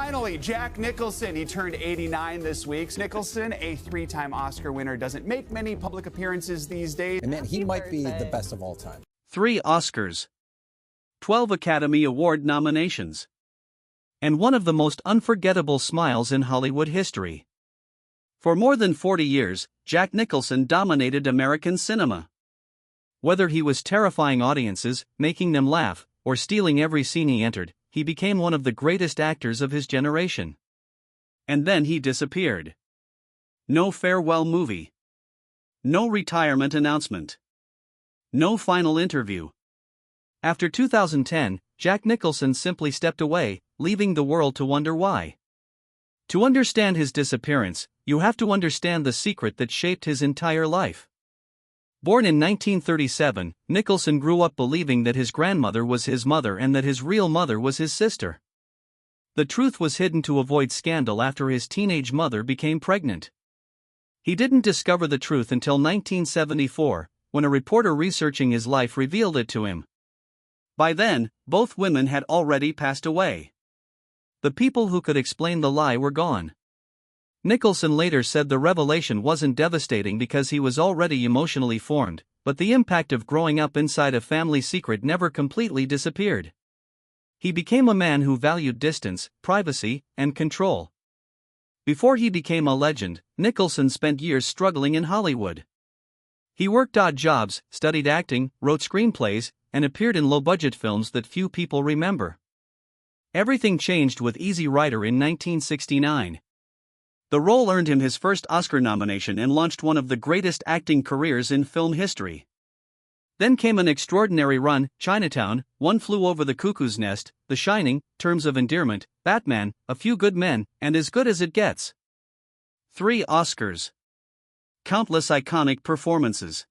Finally, Jack Nicholson. He turned 89 this week. Nicholson, a three-time Oscar winner, doesn't make many public appearances these days. And man, he might be the best of all time. 3 Oscars, 12 Academy Award nominations, and one of the most unforgettable smiles in Hollywood history. For more than 40 years, Jack Nicholson dominated American cinema. Whether he was terrifying audiences, making them laugh, or stealing every scene he entered, he became one of the greatest actors of his generation. And then he disappeared. No farewell movie. No retirement announcement. No final interview. After 2010, Jack Nicholson simply stepped away, leaving the world to wonder why. To understand his disappearance, you have to understand the secret that shaped his entire life. Born in 1937, Nicholson grew up believing that his grandmother was his mother and that his real mother was his sister. The truth was hidden to avoid scandal after his teenage mother became pregnant. He didn't discover the truth until 1974, when a reporter researching his life revealed it to him. By then, both women had already passed away. The people who could explain the lie were gone. Nicholson later said the revelation wasn't devastating because he was already emotionally formed, but the impact of growing up inside a family secret never completely disappeared. He became a man who valued distance, privacy, and control. Before he became a legend, Nicholson spent years struggling in Hollywood. He worked odd jobs, studied acting, wrote screenplays, and appeared in low-budget films that few people remember. Everything changed with Easy Rider in 1969. The role earned him his first Oscar nomination and launched one of the greatest acting careers in film history. Then came an extraordinary run: Chinatown, One Flew Over the Cuckoo's Nest, The Shining, Terms of Endearment, Batman, A Few Good Men, and As Good as It Gets. 3 Oscars. Countless iconic performances.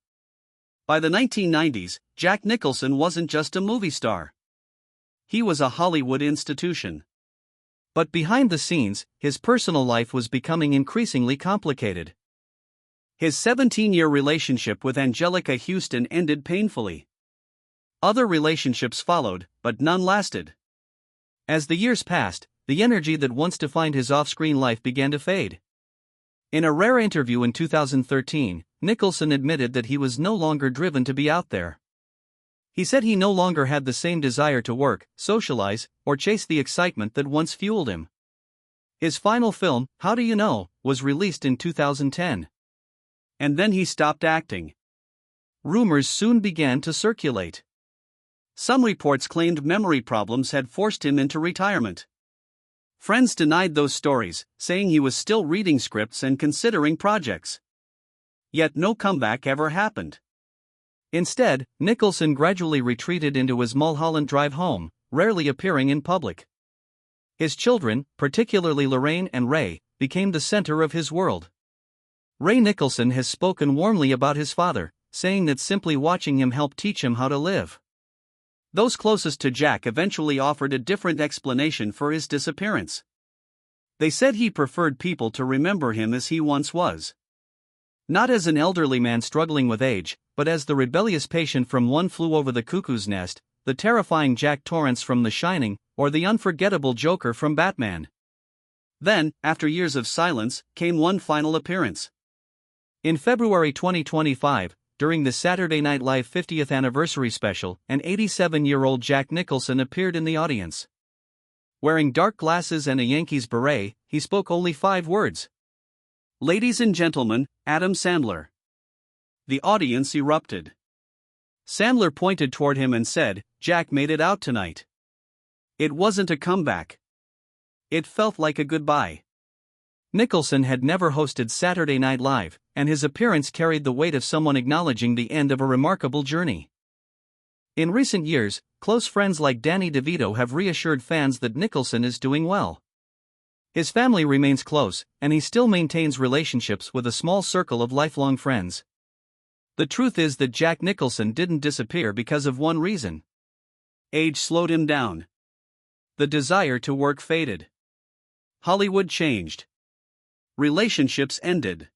By the 1990s, Jack Nicholson wasn't just a movie star. He was a Hollywood institution. But behind the scenes, his personal life was becoming increasingly complicated. His 17-year relationship with Anjelica Huston ended painfully. Other relationships followed, but none lasted. As the years passed, the energy that once defined his off-screen life began to fade. In a rare interview in 2013, Nicholson admitted that he was no longer driven to be out there. He said he no longer had the same desire to work, socialize, or chase the excitement that once fueled him. His final film, How Do You Know?, was released in 2010. And then he stopped acting. Rumors soon began to circulate. Some reports claimed memory problems had forced him into retirement. Friends denied those stories, saying he was still reading scripts and considering projects. Yet no comeback ever happened. Instead, Nicholson gradually retreated into his Mulholland Drive home, rarely appearing in public. His children, particularly Lorraine and Ray, became the center of his world. Ray Nicholson has spoken warmly about his father, saying that simply watching him helped teach him how to live. Those closest to Jack eventually offered a different explanation for his disappearance. They said he preferred people to remember him as he once was. Not as an elderly man struggling with age, but as the rebellious patient from One Flew Over the Cuckoo's Nest, the terrifying Jack Torrance from The Shining, or the unforgettable Joker from Batman. Then, after years of silence, came one final appearance. In February 2025, during the Saturday Night Live 50th anniversary special, an 87-year-old Jack Nicholson appeared in the audience. Wearing dark glasses and a Yankees beret, he spoke only 5 words. "Ladies and gentlemen, Adam Sandler." The audience erupted. Sandler pointed toward him and said, "Jack made it out tonight." It wasn't a comeback. It felt like a goodbye. Nicholson had never hosted Saturday Night Live, and his appearance carried the weight of someone acknowledging the end of a remarkable journey. In recent years, close friends like Danny DeVito have reassured fans that Nicholson is doing well. His family remains close, and he still maintains relationships with a small circle of lifelong friends. The truth is that Jack Nicholson didn't disappear because of one reason. Age slowed him down. The desire to work faded. Hollywood changed. Relationships ended.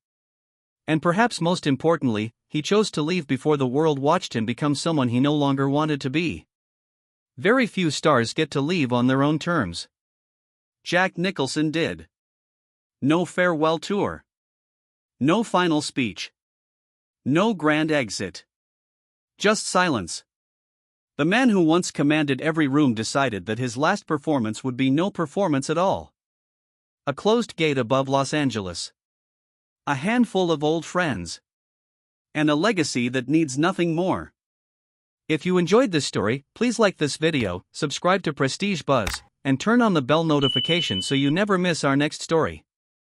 And perhaps most importantly, he chose to leave before the world watched him become someone he no longer wanted to be. Very few stars get to leave on their own terms. Jack Nicholson did. No farewell tour. No final speech. No grand exit. Just silence. The man who once commanded every room decided that his last performance would be no performance at all. A closed gate above Los Angeles. A handful of old friends. And a legacy that needs nothing more. If you enjoyed this story, please like this video, subscribe to Prestige Buzz, and turn on the bell notification so you never miss our next story.